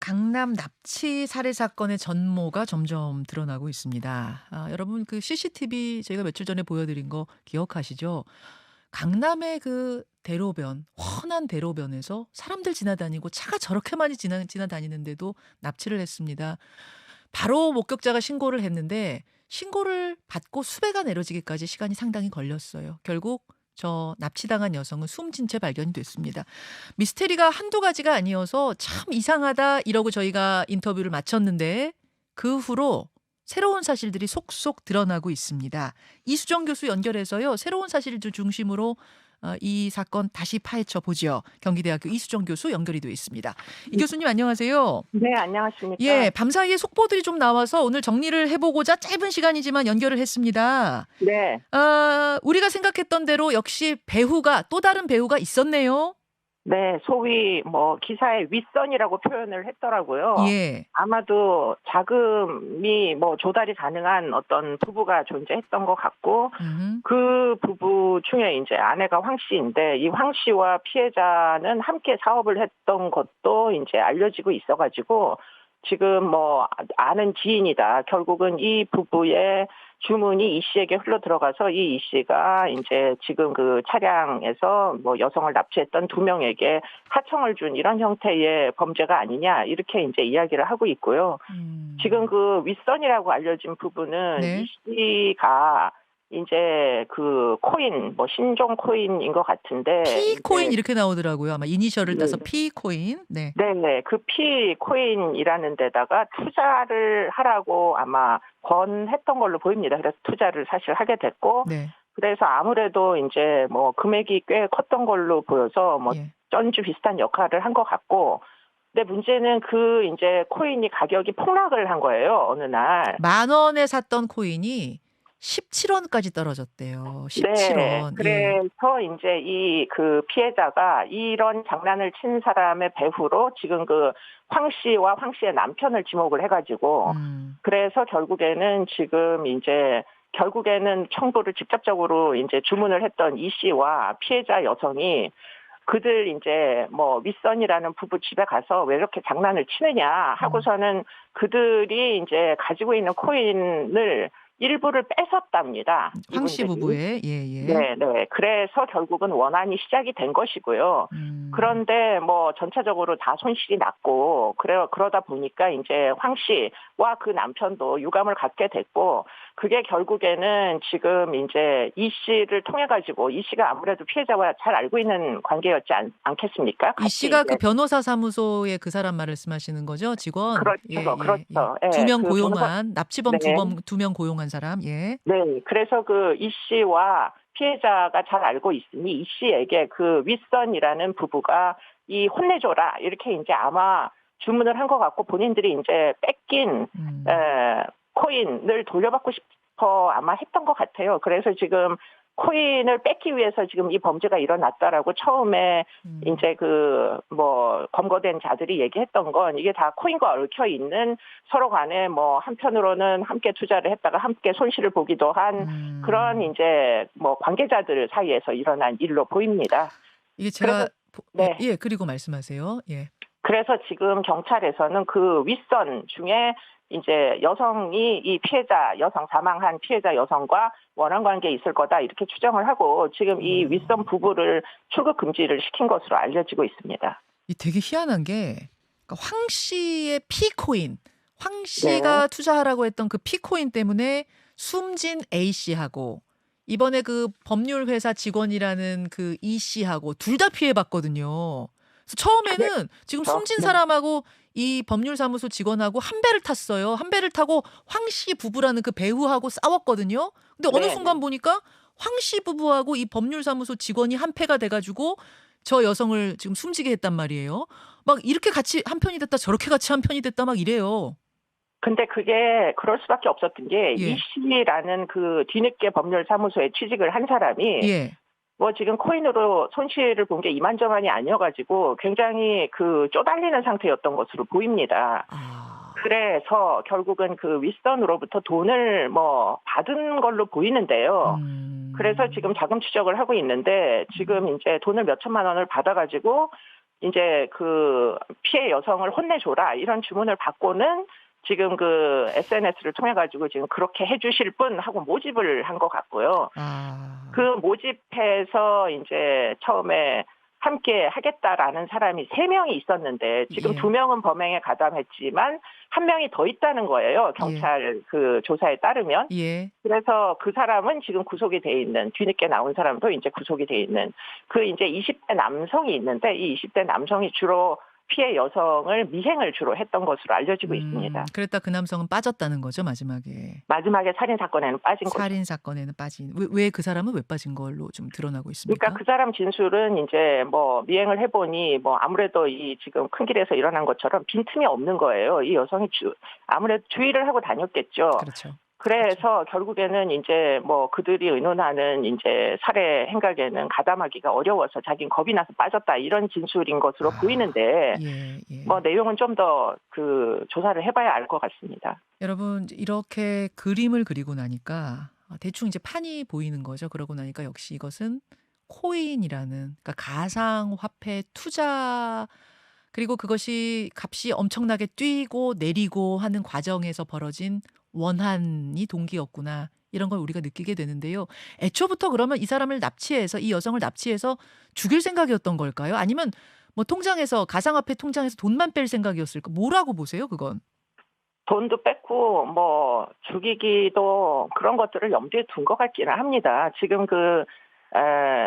강남 납치 살해 사건의 전모가 점점 드러나고 있습니다. 여러분 그 CCTV 저희가 며칠 전에 보여드린 거 기억하시죠? 강남의 그 대로변, 훤한 대로변에서 사람들 지나다니고 차가 저렇게 많이 지나다니는데도 납치를 했습니다. 바로 목격자가 신고를 했는데 신고를 받고 수배가 내려지기까지 시간이 상당히 걸렸어요. 결국 저 납치당한 여성은 숨진 채 발견이 됐습니다. 미스테리가 한두 가지가 아니어서 참 이상하다 이러고 저희가 인터뷰를 마쳤는데 그 후로 새로운 사실들이 속속 드러나고 있습니다. 이수정 교수 연결해서요. 새로운 사실들 중심으로 이 사건 다시 파헤쳐 보죠. 경기대학교 이수정 교수 연결이 되어 있습니다. 이 교수님 안녕하세요. 네, 안녕하십니까. 예, 밤사이에 속보들이 좀 나와서 오늘 정리를 해보고자 짧은 시간이지만 연결을 했습니다. 네, 우리가 생각했던 대로 역시 배후가 또 다른 배후가 있었네요. 네, 소위 기사에 윗선이라고 표현을 했더라고요. 예. 아마도 자금이 조달이 가능한 어떤 부부가 존재했던 것 같고, 음. 그 부부 중에 이제 아내가 황 씨인데, 이 황 씨와 피해자는 함께 사업을 했던 것도 이제 알려지고 있어가지고, 지금 아는 지인이다. 결국은 이 부부의 주문이 이 씨에게 흘러 들어가서 이 씨가 이제 지금 그 차량에서 여성을 납치했던 두 명에게 하청을 준 이런 형태의 범죄가 아니냐 이렇게 이제 이야기를 하고 있고요. 지금 그 윗선이라고 알려진 부분은 네. 이 씨가 이제 그 코인 신종 코인인 것 같은데 P코인 이제 이렇게 나오더라고요. 아마 이니셜을 따서 네. P코인. 네. 네네. 그 P코인이라는 데다가 투자를 하라고 아마 권했던 걸로 보입니다. 그래서 투자를 사실 하게 됐고, 네. 그래서 아무래도 이제 금액이 꽤 컸던 걸로 보여서 예. 전주 비슷한 역할을 한 것 같고, 근데 문제는 그 이제 코인이 가격이 폭락을 한 거예요, 어느 날. 10,000원에 샀던 코인이 17원까지 떨어졌대요. 네. 17원. 예. 그래서 인제 이 그 피해자가 이런 장난을 친 사람의 배후로 지금 그 황 씨와 황 씨의 남편을 지목을 해 가지고 음. 그래서 결국에는 청부를 직접적으로 인제 주문을 했던 이 씨와 피해자 여성이 그들 인제 윗선이라는 부부 집에 가서 "왜 이렇게 장난을 치느냐." 하고서는 그들이 인제 가지고 있는 코인을 일부를 뺏었답니다, 황 씨 이분들이. 부부의 예예. 네네. 그래서 결국은 원한이 시작이 된 것이고요. 음. 그런데 전체적으로 다 손실이 났고 그러다 보니까 인제 황 씨와 그 남편도 유감을 갖게 됐고 그게 결국에는 지금 인제 이 씨를 통해 가지고 이 씨가 아무래도 피해자와 잘 알고 있는 관계였지 않겠습니까? 이 같이 씨가 그 이제 변호사 사무소의 그 사람 말씀하시는 거죠? 직원? 그렇죠, 예예예. 그렇죠. 두 예. 명 그 변호사. 고용한 납치범 네. 두 명 고용한 사람. 예. 네. 그래서 그 이 씨와 피해자가 잘 알고 있으니 이 씨에게 그 윗선이라는 부부가 이 "혼내줘라." 이렇게 인제 아마 주문을 한 것 같고 본인들이 인제 뺏긴 음. 코인을 돌려받고 싶어 아마 했던 것 같아요. 그래서 지금 코인을 뺏기 위해서 지금 이 범죄가 일어났다라고 처음에 음. 인제 검거된 자들이 얘기했던 건 이게 다 코인과 얽혀 있는 서로 간에 한편으로는 함께 투자를 했다가 함께 손실을 보기도 한 그런 음. 인제 관계자들 사이에서 일어난 일로 보입니다. 이게 그래서 제가 예 네. 예 그리고 말씀하세요. 예. 그래서 지금 경찰에서는 그 윗선 중에 이제 여성이 이 피해자 여성 사망한 피해자 여성과 원한 관계에 있을 거다 이렇게 추정을 하고 지금 이 윗선 어. 부부를 출국 금지를 시킨 것으로 알려지고 있습니다. 이 되게 희한한 게 그러니까 황 씨의 P코인, 황 네. 씨가 투자하라고 했던 그 P코인 때문에 숨진 A 씨하고 이번에 그 법률 회사 직원이라는 그 E 씨하고 둘 다 피해봤거든요. 그래서 처음에는 지금 그렇죠. 숨진 네. 사람하고 이 법률사무소 직원하고 한 배를 탔어요. 한 배를 타고 황 씨 부부라는 그 배우하고 싸웠거든요. 근데 어느 네. 네. 순간 보니까 황 씨 부부하고 이 법률사무소 직원이 한 패가 돼가지고 저 여성을 지금 숨지게 했단 말이에요. 막 이렇게 같이 한 편이 됐다 저렇게 같이 한 편이 됐다 막 이래요. 근데 그게 그럴 수밖에 없었던 게 이 예. 씨라는 그 뒤늦게 법률사무소에 취직을 한 사람이 예. 지금 코인으로 손실을 본 게 이만저만이 아니어 가지고 굉장히 그 쪼달리는 상태였던 것으로 보입니다. 아. 그래서 결국은 그 윗선으로부터 돈을 받은 걸로 보이는데요. 그래서 지금 음. 자금 추적을 하고 있는데 지금 인제 돈을 몇 천만 원을 받아 가지고 인제 그 피해 여성을 혼내줘라 이런 주문을 받고는 지금 그 SNS를 통해 가지고 지금 그렇게 해 주실 분 하고 모집을 한 것 같고요. 아. 그 모집해서 인제 처음에 함께 하겠다라는 사람이 3명이 있었는데 지금 예. 2명은 범행에 가담했지만 1 명이 더 있다는 거예요, 예. 경찰 그 조사에 따르면. 예. 그래서 그 사람은 지금 구속이 돼 있는, 뒤늦게 나온 사람도 인제 구속이 돼 있는 그 인제 20대 남성이 있는데 이 20대 남성이 주로 피해 여성을 미행을 주로 했던 것으로 알려지고 있습니다. 그랬다 그 남성은 빠졌다는 거죠, 마지막에. 마지막에 살인 사건에는 빠진 거죠. 살인 사건에는 빠진. 왜 그 사람은 왜 빠진 걸로 좀 드러나고 그러니까 있습니까? 그 사람 진술은 인제 뭐 미행을 해 보니 뭐 아무래도 이 지금 큰 길에서 일어난 것처럼 빈틈이 없는 거예요. 이 여성이 아무래도 주의를 하고 다녔겠죠. 그렇죠. 그래서 결국에는 인제 뭐 그들이 의논하는 인제 살해 행각에는 가담하기가 어려워서 자기는 겁이 나서 빠졌다 이런 진술인 것으로 아. 보이는데 예. 예. 뭐 내용은 좀 더 그 조사를 해 봐야 알 것 같습니다. 여러분 이렇게 그림을 그리고 나니까 대충 이제 판이 보이는 거죠. 그러고 나니까 역시 이것은 코인이라는, 그러니까 가상화폐 투자, 그리고 그것이 값이 엄청나게 뛰고 내리고 하는 과정에서 벌어진 원한이 동기였구나. 이런 걸 우리가 느끼게 되는데요. 애초부터 그러면 이 사람을 납치해서, 이 여성을 납치해서 죽일 생각이었던 걸까요? 아니면 뭐 통장에서, 가상화폐 통장에서 돈만 뺄 생각이었을까? 뭐라고 보세요, 그건? 돈도 뺐고 뭐 죽이기도 그런 것들을 염두에 둔 것 같기는 합니다. 지금 그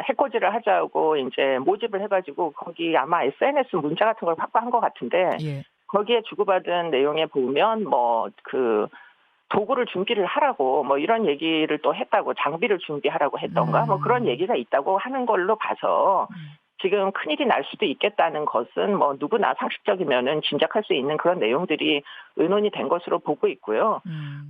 해코지를 하자고 인제 모집을 해 가지고 거기 아마 SNS 문자 같은 걸 확보한 것 같은데 예. 거기에 주고받은 내용에 보면 뭐 그 도구를 준비를 하라고 뭐 이런 얘기를 또 했다고, 장비를 준비하라고 했던가 뭐 그런 얘기가 있다고 하는 걸로 봐서 음. 지금 큰일이 날 수도 있겠다는 것은 뭐 누구나 상식적이면은 짐작할 수 있는 그런 내용들이 의논이 된 것으로 보고 있고요.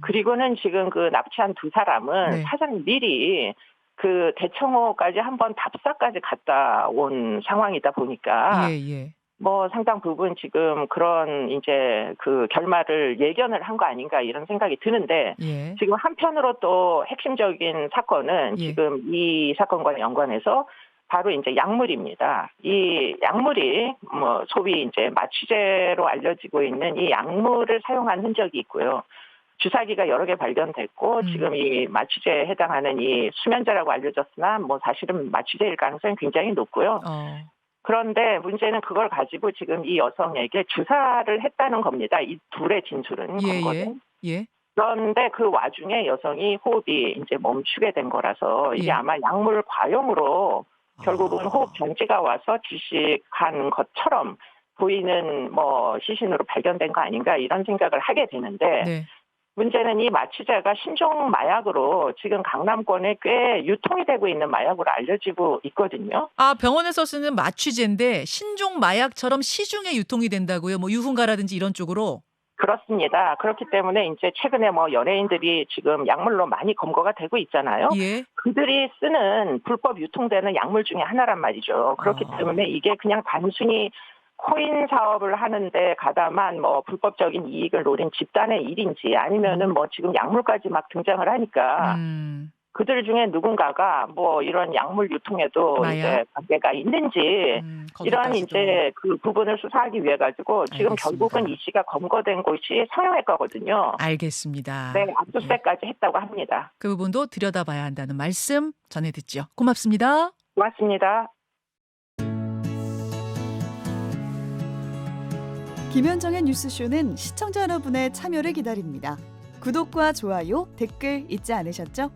그리고는 지금 그 납치한 2 사람은 네. 사전 미리 그 대청호까지 한번 답사까지 갔다 온 상황이다 보니까 예예. 뭐 상당 부분 지금 그런 인제 그 결말을 예견을 한 거 아닌가 이런 생각이 드는데 예. 지금 한편으로 또 핵심적인 사건은 예. 지금 이 사건과 연관해서 바로 인제 약물입니다. 이 약물이 뭐 소위 인제 마취제로 알려지고 있는 이 약물을 사용한 흔적이 있고요. 주사기가 여러 개 발견됐고 지금 이 마취제에 해당하는 이 수면제라고 알려졌으나 뭐 사실은 마취제일 가능성이 굉장히 높고요. 어. 그런데 문제는 그걸 가지고 지금 이 여성에게 주사를 했다는 겁니다. 이 둘의 진술은 예예. 검거는. 예. 그런데 그 와중에 여성이 호흡이 인제 멈추게 된 거라서 이게 예. 아마 약물 과용으로 결국은 호흡 아. 정지가 와서 질식한 것처럼 보이는 뭐 시신으로 발견된 거 아닌가 이런 생각을 하게 되는데 네. 문제는 이 마취제가 신종 마약으로 지금 강남권에 꽤 유통이 되고 있는 마약으로 알려지고 있거든요. 아, 병원에서 쓰는 마취제인데 신종 마약처럼 시중에 유통이 된다고요? 뭐 유흥가라든지 이런 쪽으로? 그렇습니다. 그렇기 때문에 인제 최근에 뭐 연예인들이 지금 약물로 많이 검거가 되고 있잖아요. 예. 그들이 쓰는 불법 유통되는 약물 중에 하나란 말이죠. 그렇기 아. 때문에 이게 그냥 단순히 코인 사업을 하는데 가담한 뭐 불법적인 이익을 노린 집단의 일인지 아니면은 뭐 지금 약물까지 막 등장을 하니까 그들 중에 누군가가 뭐 이런 약물 유통에도 마약? 이제 관계가 있는지 이런 거기까지도. 인제 그 부분을 수사하기 위해 가지고 지금 알겠습니다. 결국은 이 씨가 검거된 곳이 성형외과거든요. 알겠습니다. 네, 예. 압수수색까지 했다고 합니다. 그 부분도 들여다봐야 한다는 말씀 전해 듣죠. 고맙습니다. 고맙습니다. 김현정의 뉴스쇼는 시청자 여러분의 참여를 기다립니다. 구독과 좋아요, 댓글 잊지 않으셨죠?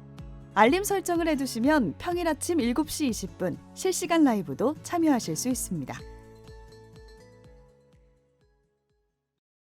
알림 설정을 해두시면 평일 아침 7시 20분 실시간 라이브도 참여하실 수 있습니다.